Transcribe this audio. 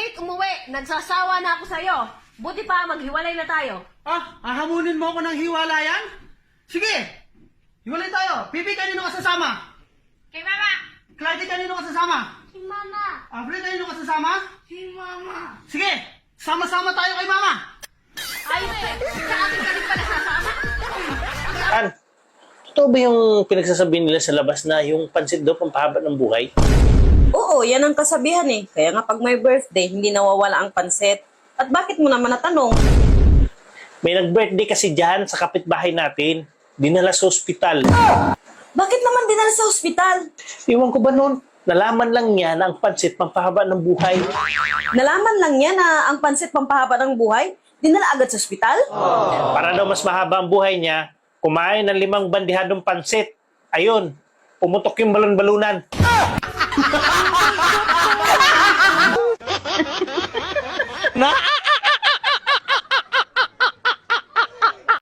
late umuwi. Nagsasawa na ako sa'yo. Buti pa, maghiwalay na tayo. Hahamunin mo ako ng hiwalayan? Sige! Hiwalay tayo. Pipi, kanino ka sasama? Kay Mama! Clyde, kanino ka sasama? Si Mama! Avril, kanino ka sasama? Si Mama! Sige! Sama-sama tayo kay Mama! Ayos eh! Sa akin ka rin pala sasama? An, totoo ba yung pinagsasabi nila sa labas na yung pansit daw pampahaba ng buhay? Oo, yan ang kasabihan eh. Kaya nga pag may birthday, hindi nawawala ang pansit. At bakit mo naman natanong? May nag-birthday kasi dyan sa kapitbahay natin. Dinala sa ospital. Bakit naman dinala sa ospital? Iwan ko ba nun? Nalaman lang niya na ang pansit pampahaba ng buhay. Nalaman lang niya na ang pansit pampahaba ng buhay? Dinala agad sa ospital? Para daw mas mahaba ang buhay niya, kumain ng 5 bandihadong pansit. Ayun, pumutok yung balon-balunan. Na